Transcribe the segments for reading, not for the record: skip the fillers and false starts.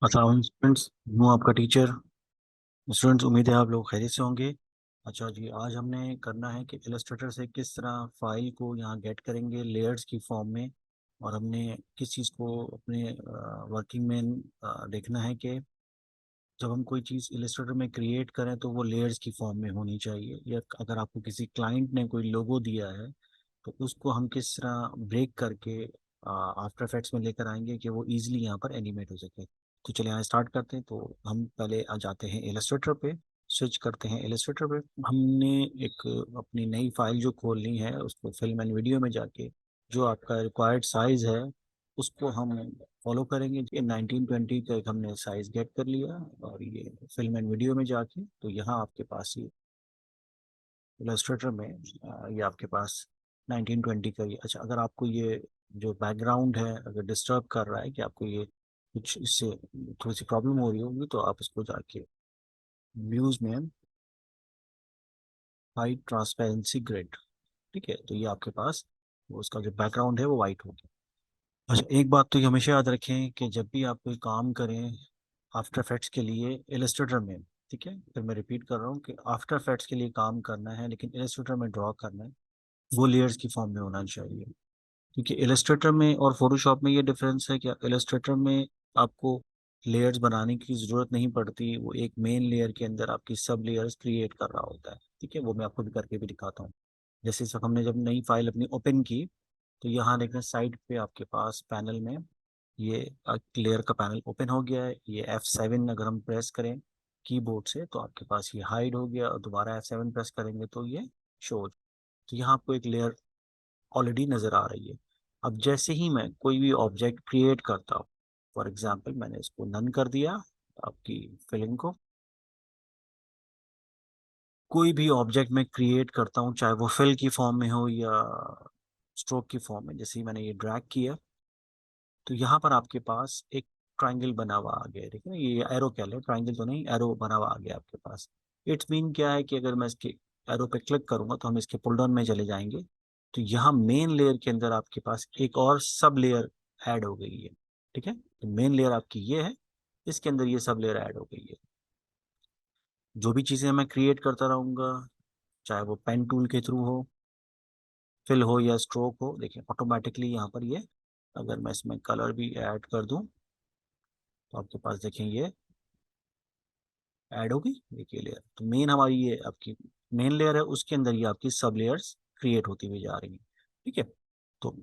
अस्सलाम स्टूडेंट्स, हूँ आपका टीचर। स्टूडेंट्स, उम्मीद है आप लोग खैरियत से होंगे। अच्छा जी, आज हमने करना है कि इलस्ट्रेटर से किस तरह फाइल को यहाँ गेट करेंगे लेयर्स की फॉर्म में। और हमने किस चीज़ को अपने वर्किंग में देखना है कि जब हम कोई चीज़ इलस्ट्रेटर में क्रिएट करें तो वो लेयर्स की फॉर्म में होनी चाहिए। या अगर आपको किसी क्लाइंट ने कोई लोगो दिया है तो उसको हम किस तरह ब्रेक करके आफ्टर इफेक्ट्स में लेकर आएंगे कि वो इजीली यहाँ पर एनिमेट हो सके। तो चलिए यहाँ स्टार्ट करते हैं। तो हम पहले आ जाते हैं इलस्ट्रेटर पे, स्विच करते हैं इलस्ट्रेटर पे। हमने एक अपनी नई फाइल जो खोलनी है उसको फिल्म एंड वीडियो में जाके जो आपका रिक्वायर्ड साइज है उसको हम फॉलो करेंगे। ये 1920 का एक हमने साइज गेट कर लिया और ये फिल्म एंड वीडियो में जाके तो यहाँ आपके पास ये इलस्ट्रेटर में ये आपके पास 1920 का ये। अच्छा, अगर आपको ये जो बैकग्राउंड है अगर डिस्टर्ब कर रहा है कि आपको ये कुछ इससे थोड़ी सी प्रॉब्लम हो रही होगी तो आप इसको जाके व्यूज में हाई ट्रांसपेरेंसी ग्रिड, ठीक है, तो ये आपके पास वो उसका जो बैकग्राउंड है वो वाइट होगी। अच्छा, एक बात तो ये हमेशा याद रखें कि जब भी आप कोई काम करें आफ्टर इफेक्ट्स के लिए इलस्ट्रेटर में, ठीक है, फिर मैं रिपीट कर रहा हूँ कि आफ्टर इफेक्ट्स के लिए काम करना है लेकिन इलस्ट्रेटर में ड्रॉ करना है, वो लेयर्स की फॉर्म में होना चाहिए। क्योंकि इलस्ट्रेटर में और फोटोशॉप में ये डिफरेंस है कि इलस्ट्रेटर में आपको लेयर्स बनाने की ज़रूरत नहीं पड़ती, वो एक मेन लेयर के अंदर आपकी सब लेयर्स क्रिएट कर रहा होता है। ठीक है, वो मैं आपको भी करके भी दिखाता हूँ। जैसे इस वक्त हमने जब नई फाइल अपनी ओपन की तो यहाँ देखें साइड पे आपके पास पैनल में ये लेयर का पैनल ओपन हो गया है। ये F7 अगर हम प्रेस करें कीबोर्ड से तो आपके पास ये हाइड हो गया और दोबारा F7 प्रेस करेंगे तो ये शो हो। तो यहाँ आपको एक लेयर ऑलरेडी नज़र आ रही है। अब जैसे ही मैं कोई भी ऑब्जेक्ट क्रिएट करता हूँ, फॉर एग्जाम्पल मैंने इसको नन कर दिया आपकी फिलिंग को, कोई भी ऑब्जेक्ट मैं क्रिएट करता हूँ चाहे वो फिल की फॉर्म में हो या स्ट्रोक की फॉर्म में, जैसे ही मैंने ये ड्रैग किया तो यहाँ पर आपके पास एक ट्राइंगल बना हुआ आ गया। देखिए ना, ये एरो कह ले, ट्राइंगल तो नहीं, एरो बना हुआ आ गया आपके पास। इट्स मीन क्या है कि अगर मैं इसके एरो पे क्लिक करूंगा तो हम इसके पुल डाउन में चले जाएंगे तो यहाँ मेन लेयर के अंदर आपके पास एक और सब लेयर ऐड हो गई है। ठीक है, तो मेन लेयर आपकी ये है, इसके अंदर ये सब लेयर ऐड हो गई है। जो भी चीज़ें मैं क्रिएट करता रहूंगा चाहे वो पेन टूल के थ्रू हो, फिल हो या स्ट्रोक हो, देखिए ऑटोमेटिकली यहाँ पर ये, अगर मैं इसमें कलर भी ऐड कर दूं तो आपके पास देखें ये ऐड होगी। देखिए लेयर तो मेन हमारी ये आपकी मेन लेयर है, उसके अंदर ये आपकी सब लेयर्स क्रिएट होती हुई जा रही हैं। ठीक है, तो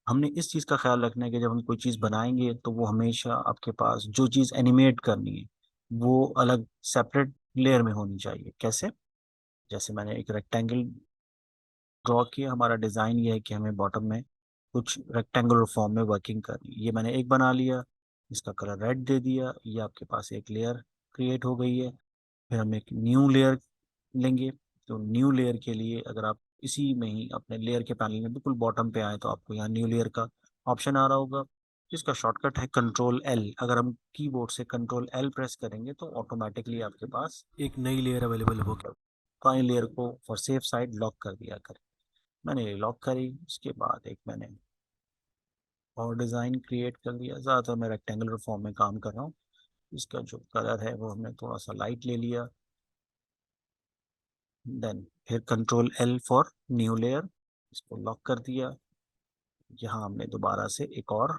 हमने इस चीज़ का ख्याल रखना है कि जब हम कोई चीज़ बनाएंगे तो वो हमेशा आपके पास जो चीज़ एनिमेट करनी है वो अलग सेपरेट लेयर में होनी चाहिए। कैसे? जैसे मैंने एक रेक्टेंगल ड्रॉ किया, हमारा डिज़ाइन ये है कि हमें बॉटम में कुछ रेक्टेंगुलर फॉर्म में वर्किंग करनी है। ये मैंने एक बना लिया, इसका कलर रेड दे दिया, ये आपके पास एक लेयर क्रिएट हो गई है। फिर हम एक न्यू लेयर लेंगे। तो न्यू लेयर के लिए अगर आप इसी में ही अपने लेयर के पैनल में बिल्कुल बॉटम पे आए तो आपको यहाँ न्यू लेयर का ऑप्शन आ रहा होगा जिसका शॉर्टकट है Ctrl L। अगर हम कीबोर्ड से Ctrl L प्रेस करेंगे तो ऑटोमेटिकली आपके पास एक नई लेयर अवेलेबल हो गया। पुरानी लेयर को फॉर सेफ साइड लॉक कर दिया करें। मैंने ये लॉक करी, उसके बाद एक मैंने और डिज़ाइन क्रिएट कर दिया। ज़्यादातर मैं रेक्टेंगुलर फॉर्म में काम कर रहा हूँ। इसका जो कलर है वो हमने थोड़ा सा लाइट ले लिया। देन फिर Ctrl L for new layer, इसको लॉक कर दिया। यहाँ हमने दोबारा से एक और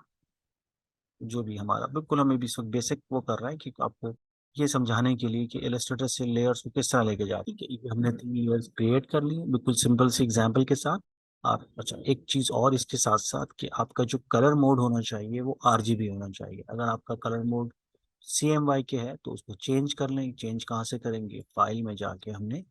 जो भी हमारा बिल्कुल हमें भी बेसिक वो कर रहा है कि आपको ये समझाने के लिए कि इलस्ट्रेटर से लेयर्स को किस तरह लेके जाती है। कि हमने 3 लेयर्स क्रिएट कर ली बिल्कुल सिंपल सी एग्जांपल के साथ। आप अच्छा, एक चीज़ और इसके साथ साथ कि आपका जो कलर मोड होना चाहिए वो RGB होना चाहिए। अगर आपका कलर मोड CMYK के है तो उसको चेंज कर लें। चेंज कहाँ से करेंगे? फाइल में जाके हमने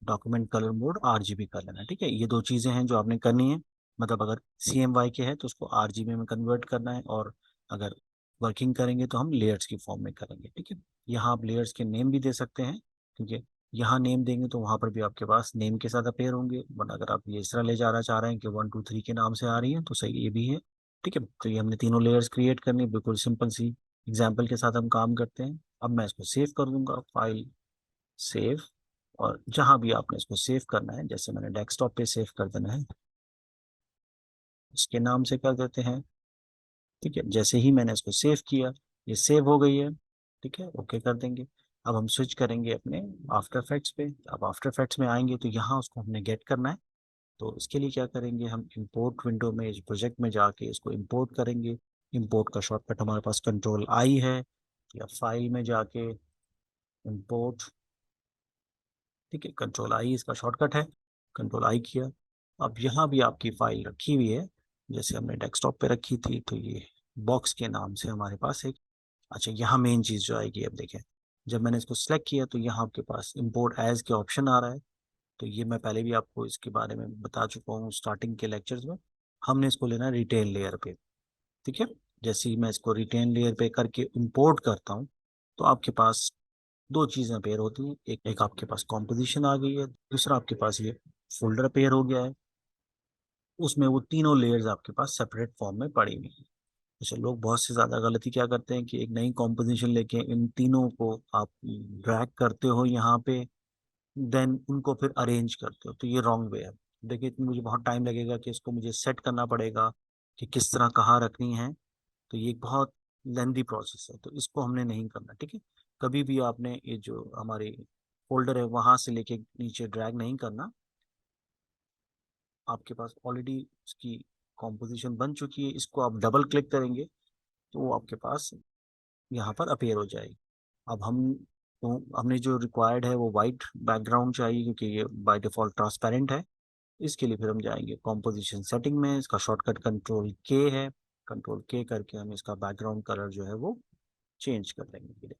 डॉक्यूमेंट कलर मोड RGB कर लेना। ठीक है, ये दो चीज़ें हैं जो आपने करनी है। मतलब अगर CMYK है तो उसको RGB में कन्वर्ट करना है और अगर वर्किंग करेंगे तो हम लेयर्स की फॉर्म में करेंगे। ठीक है, यहाँ आप लेयर्स के नेम भी दे सकते हैं क्योंकि यहाँ नेम देंगे तो वहाँ पर भी आपके पास नेम के साथ अपेयर होंगे। वरना अगर आप ये इस तरह ले जाना चाह रहे हैं कि 1 2 3 के नाम से आ रही है तो सही ये भी है। ठीक है, तो ये हमने तीनों लेयर्स क्रिएट करनी है। बिल्कुल सिंपल सी एग्जाम्पल के साथ हम काम करते हैं। अब मैं इसको सेव कर दूंगा, फाइल सेव, और जहां भी आपने इसको सेव करना है, जैसे मैंने डेस्कटॉप पे सेव कर देना है, इसके नाम से कर देते हैं ठीक है, जैसे ही मैंने इसको सेव किया, ये सेव हो गई है। ठीक है, ओके कर देंगे। अब हम स्विच करेंगे अपने आफ्टर इफेक्ट्स पे। अब आफ्टर इफेक्ट्स में आएंगे तो यहाँ उसको हमने गेट करना है। तो इसके लिए क्या करेंगे, हम इंपोर्ट विंडो में इस प्रोजेक्ट में जाके इसको इंपोर्ट करेंगे। इंपोर्ट का शॉर्टकट हमारे पास कंट्रोल आई है, या फाइल में जाके इंपोर्ट। ठीक है, कंट्रोल आई इसका शॉर्टकट है, कंट्रोल आई किया। अब यहाँ भी आपकी फाइल रखी हुई है, जैसे हमने डेस्कटॉप पे रखी थी, तो ये बॉक्स के नाम से हमारे पास एक। अच्छा, यहाँ मेन चीज़ जो आएगी, अब देखें, जब मैंने इसको सिलेक्ट किया तो यहाँ आपके पास इंपोर्ट एज के ऑप्शन आ रहा है। तो ये मैं पहले भी आपको इसके बारे में बता चुका हूँ स्टार्टिंग के लेक्चर्स में। हमने इसको लेना रिटेन लेयर पे। ठीक है, जैसे ही मैं इसको रिटेन लेयर पे करके इंपोर्ट करता हूँ, तो आपके पास दो चीज़ें अपेयर होती हैं। एक आपके पास कॉम्पोजिशन आ गई है, दूसरा आपके पास ये फोल्डर अपेयर हो गया है। उसमें वो तीनों लेयर्स आपके पास सेपरेट फॉर्म में पड़ी हुई हैं। अच्छा, लोग बहुत से ज़्यादा गलती क्या करते हैं कि एक नई कॉम्पोजिशन लेके इन तीनों को आप ड्रैग करते हो यहाँ पे, देन उनको फिर अरेंज करते हो, तो ये रॉन्ग वे है। देखिए, इसमें मुझे बहुत टाइम लगेगा कि इसको मुझे सेट करना पड़ेगा कि किस तरह कहाँ रखनी है। तो ये एक बहुत लेंदी प्रोसेस है, तो इसको हमने नहीं करना। ठीक है, कभी भी आपने ये जो हमारी फोल्डर है वहां से लेके नीचे ड्रैग नहीं करना। आपके पास ऑलरेडी इसकी कॉम्पोजिशन बन चुकी है, इसको आप डबल क्लिक करेंगे तो वो आपके पास यहाँ पर अपेयर हो जाएगी। अब हम, तो हमने जो रिक्वायर्ड है वो वाइट बैकग्राउंड चाहिए, क्योंकि ये बाय डिफॉल्ट ट्रांसपेरेंट है। इसके लिए फिर हम जाएंगे कॉम्पोजिशन सेटिंग में, इसका शॉर्टकट कंट्रोल के है। कंट्रोल के करके हम इसका बैकग्राउंड कलर जो है वो चेंज कर देंगे।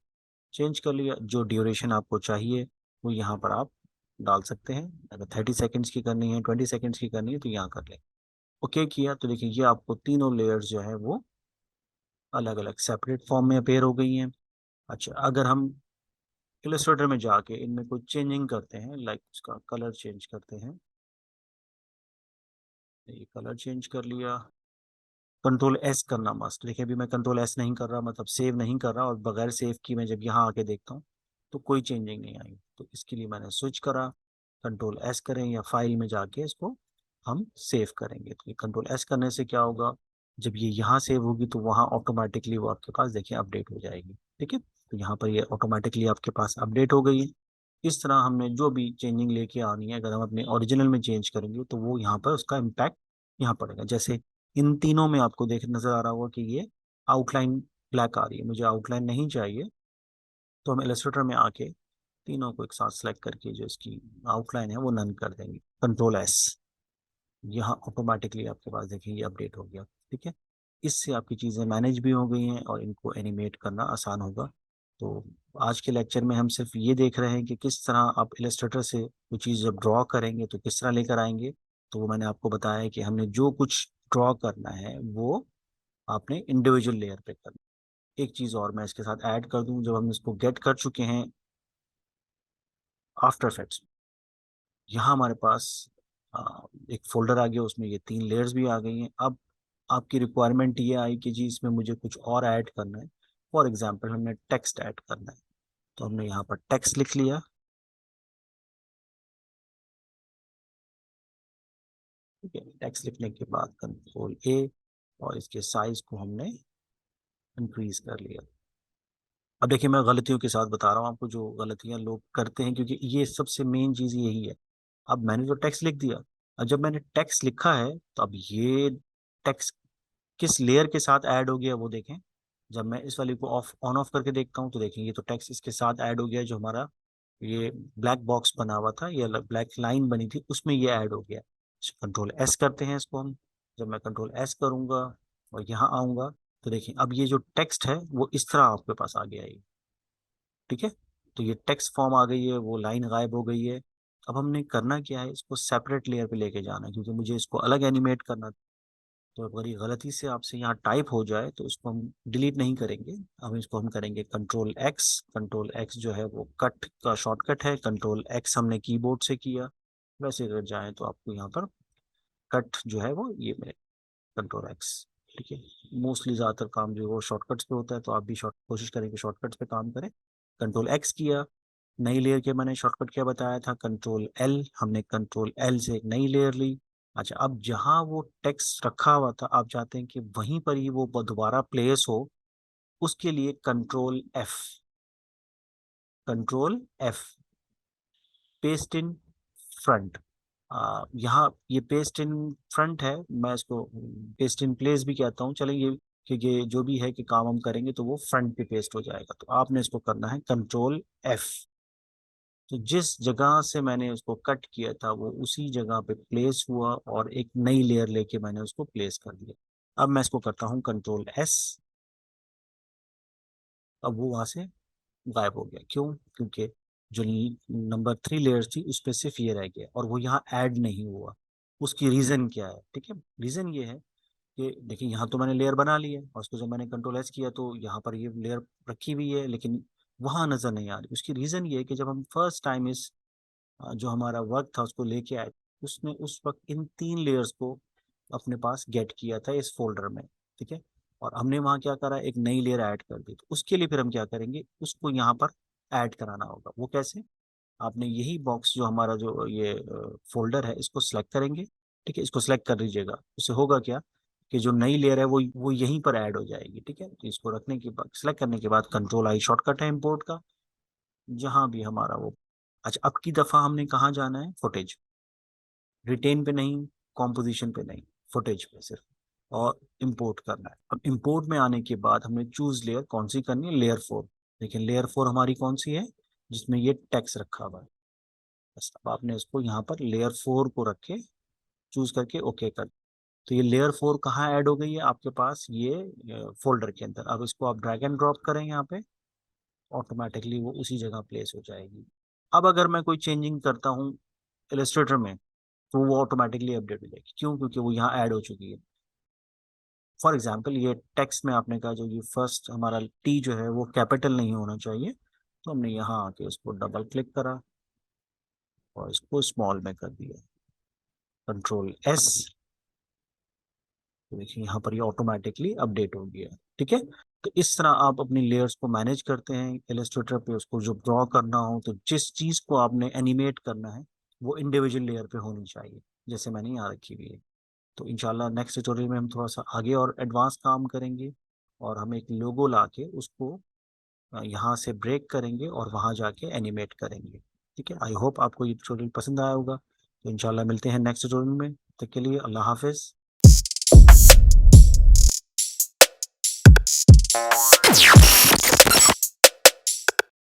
चेंज कर लिया, जो ड्यूरेशन आपको चाहिए वो यहाँ पर आप डाल सकते हैं। अगर 30 सेकेंड्स की करनी है, 20 सेकेंड्स की करनी है, तो यहाँ कर लें। ओके किया तो देखिए ये आपको तीनों लेयर्स जो है वो अलग अलग सेपरेट फॉर्म में अपेयर हो गई हैं। अच्छा, अगर हम इलस्ट्रेटर में जाके इनमें कुछ चेंजिंग करते हैं, लाइक उसका कलर चेंज करते हैं, ये कलर चेंज कर लिया। कंट्रोल एस करना मस्ट। देखिए, अभी मैं कंट्रोल एस नहीं कर रहा, मतलब सेव नहीं कर रहा, और बगैर सेव की मैं जब यहाँ आके देखता हूँ तो कोई चेंजिंग नहीं आई। तो इसके लिए मैंने स्विच करा, कंट्रोल एस करें या फाइल में जाके इसको हम सेव करेंगे। तो ये कंट्रोल एस करने से क्या होगा, जब ये यहाँ सेव होगी तो वहाँ ऑटोमेटिकली वो आपके पास देखिए अपडेट हो जाएगी। ठीक है, तो यहाँ पर ये ऑटोमेटिकली आपके पास अपडेट हो गई है। इस तरह हमने जो भी चेंजिंग लेके आनी है, अगर हम अपने ओरिजिनल में चेंज करेंगे तो वो यहाँ पर उसका इम्पैक्ट यहाँ पड़ेगा। जैसे इन तीनों में आपको देख नजर आ रहा होगा कि ये आउटलाइन ब्लैक आ रही है, मुझे आउटलाइन नहीं चाहिए। तो हम इलस्ट्रेटर में आके तीनों को एक साथ सेलेक्ट करके जो इसकी आउटलाइन है वो नन कर देंगे। कंट्रोल एस, यहाँ ऑटोमेटिकली आपके पास देखिए ये अपडेट हो गया। ठीक है, इससे आपकी चीज़ें मैनेज भी हो गई हैं और इनको एनिमेट करना आसान होगा। तो आज के लेक्चर में हम सिर्फ ये देख रहे हैं कि किस तरह आप इलस्ट्रेटर से कोई चीज़ जब ड्रॉ करेंगे तो किस तरह लेकर आएंगे। तो वो मैंने आपको बताया है कि हमने जो कुछ ड्रॉ करना है वो आपने इंडिविजुअल लेयर पे करना। एक चीज़ और मैं इसके साथ ऐड कर दूं, जब हम इसको गेट कर चुके हैं आफ्टर इफेक्ट्स, यहाँ हमारे पास एक फोल्डर आ गया, उसमें ये तीन लेयर्स भी आ गई हैं। अब आपकी रिक्वायरमेंट ये आई कि जी इसमें मुझे कुछ और ऐड करना है। फॉर एग्जांपल हमने टेक्स्ट ऐड करना है, तो हमने यहाँ पर टेक्स्ट लिख लिया। ठीक है, टेक्स्ट लिखने के बाद कंट्रोल ए, और इसके साइज को हमने इंक्रीज कर लिया। अब देखिए, मैं गलतियों के साथ बता रहा हूँ आपको, जो गलतियां लोग करते हैं, क्योंकि ये सबसे मेन चीज़ यही है। अब मैंने जो टेक्स्ट लिख दिया, अब जब मैंने टेक्स्ट लिखा है तो अब ये टेक्स्ट किस लेयर के साथ ऐड हो गया वो देखें। जब मैं इस वाली को ऑफ ऑन ऑफ करके देखता हूँ तो देखें ये तो टेक्स्ट इसके साथ ऐड हो गया, जो हमारा ये ब्लैक बॉक्स बना हुआ था, ये ब्लैक लाइन बनी थी उसमें ये ऐड हो गया। कंट्रोल एस करते हैं इसको हम। जब मैं कंट्रोल एस करूंगा और यहाँ आऊंगा तो देखिए अब ये जो टेक्स्ट है वो इस तरह आपके पास आ गया है। ठीक है, तो ये टेक्स्ट फॉर्म आ गई है, वो लाइन गायब हो गई है। अब हमने करना क्या है, इसको सेपरेट लेयर पे लेके जाना है, क्योंकि मुझे इसको अलग एनिमेट करना। तो अगर ये गलती से आपसे यहाँ टाइप हो जाए तो इसको हम डिलीट नहीं करेंगे। अब इसको हम करेंगे कंट्रोल एक्स। कंट्रोल एक्स जो है वो कट का शॉर्टकट है, कंट्रोल एक्स हमने कीबोर्ड से किया। वैसे अगर जाए तो आपको यहाँ पर कट जो है वो ये मिले, कंट्रोल एक्स। ठीक है, मोस्टली ज़्यादातर काम जो है वो शॉर्टकट्स पे होता है, तो आप भी शॉर्ट कोशिश करें कि शॉर्टकट्स पे काम करें। कंट्रोल एक्स किया, नई लेयर के मैंने शॉर्टकट क्या बताया था, कंट्रोल एल। हमने कंट्रोल एल से एक नई लेयर ली। अच्छा, अब जहां वो टेक्स्ट रखा हुआ था आप चाहते हैं कि वहीं पर ही वो दोबारा प्लेस हो, उसके लिए control F, control F, paste in front. यहाँ ये पेस्ट इन फ्रंट है, मैं इसको पेस्ट इन प्लेस भी कहता हूँ, चलें ये, क्योंकि जो भी है कि काम हम करेंगे तो वो फ्रंट पे पेस्ट हो जाएगा। तो आपने इसको करना है कंट्रोल एफ। तो जिस जगह से मैंने उसको कट किया था वो उसी जगह पे प्लेस हुआ, और एक नई लेयर लेके मैंने उसको प्लेस कर दिया। अब मैं इसको करता हूँ कंट्रोल एस। अब वो वहां से गायब हो गया। क्यों? क्योंकि जो नंबर 3 लेयर थी उस पे सिर्फ ये रह गया और वो यहाँ ऐड नहीं हुआ। उसकी रीजन क्या है? ठीक है, रीजन ये है कि देखिए यहाँ तो मैंने लेयर बना ली है, और उसको जब मैंने कंट्रोल एस किया तो यहाँ पर ये लेयर रखी हुई है, लेकिन वहां नजर नहीं आ रही। उसकी रीजन ये है कि जब हम फर्स्ट टाइम इस जो हमारा वर्क था उसको लेके आए, उसने उस वक्त इन 3 लेयर्स को अपने पास गेट किया था इस फोल्डर में। ठीक है, और हमने वहाँ क्या करा, एक नई लेयर ऐड कर दी। तो उसके लिए फिर हम क्या करेंगे, उसको यहाँ पर ऐड कराना होगा। वो कैसे? आपने यही बॉक्स जो हमारा जो ये फोल्डर है इसको सिलेक्ट करेंगे। ठीक है, इसको सिलेक्ट कर लीजिएगा। उससे होगा क्या कि जो नई लेयर है वो यहीं पर ऐड हो जाएगी। ठीक है, तो इसको रखने के बाद, सिलेक्ट करने के बाद, कंट्रोल आई शॉर्टकट है इंपोर्ट का, जहां भी हमारा वो। अच्छा, अब की दफा हमने कहाँ जाना है? फुटेज, रिटेन पे नहीं, कॉम्पोजिशन पे नहीं, फुटेज पे सिर्फ, और इंपोर्ट करना है। अब इंपोर्ट में आने के बाद हमने चूज लेयर कौन सी करनी है, लेयर 4। लेकिन लेयर 4 हमारी कौन सी है? जिसमें ये टेक्स्ट रखा हुआ है। बस अब आपने इसको यहाँ पर लेयर 4 को रख के चूज करके ओके कर। तो ये लेयर 4 कहाँ ऐड हो गई है आपके पास? ये फोल्डर के अंदर। अब इसको आप ड्रैग एंड ड्रॉप करें यहाँ पे, ऑटोमेटिकली वो उसी जगह प्लेस हो जाएगी। अब अगर मैं कोई चेंजिंग करता हूँ इलस्ट्रेटर में तो वो ऑटोमेटिकली अपडेट हो जाएगी। क्यों? क्योंकि वो यहाँ ऐड हो चुकी है। फॉर एग्जाम्पल, ये टेक्स्ट में आपने कहा जो ये फर्स्ट हमारा टी जो है वो कैपिटल नहीं होना चाहिए, तो हमने यहाँ आके उसको डबल क्लिक करा और इसको स्मॉल में कर दिया, कंट्रोल एस। तो देखिए यहाँ पर ये ऑटोमेटिकली अपडेट हो गया। ठीक है, तो इस तरह आप अपनी लेयर्स को मैनेज करते हैं इलस्ट्रेटर पे। उसको जो ड्रॉ करना हो, तो जिस चीज को आपने एनिमेट करना है वो इंडिविजुअल लेयर पे होनी चाहिए, जैसे मैंने यहाँ रखी हुई है। तो इंशाल्लाह नेक्स्ट ट्यूटोरियल में हम थोड़ा सा आगे और एडवांस काम करेंगे, और हम एक लोगो ला के उसको यहाँ से ब्रेक करेंगे और वहाँ जाके एनिमेट करेंगे। ठीक है, आई होप आपको ये ट्यूटोरियल पसंद आया होगा। तो इंशाल्लाह मिलते हैं नेक्स्ट ट्यूटोरियल में। तब तक के लिए अल्लाह हाफिज़।